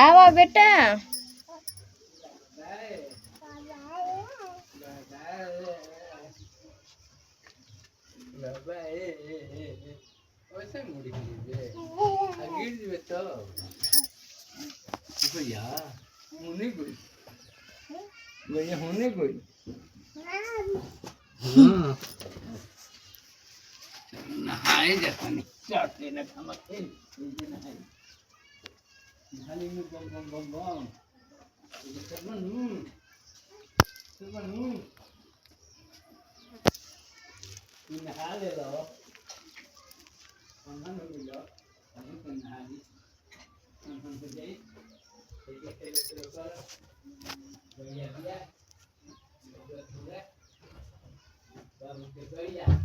आवा बेटा होने कोई नहाए जाता नहीं चाहते न खमके नहाए नहाने में बम बम बम बम सरमनू नहा ले लो हम हो लो हम तो नहा ली हम तो जाए ठीक है चलो कर बढ़िया दिया बाबू के बढ़िया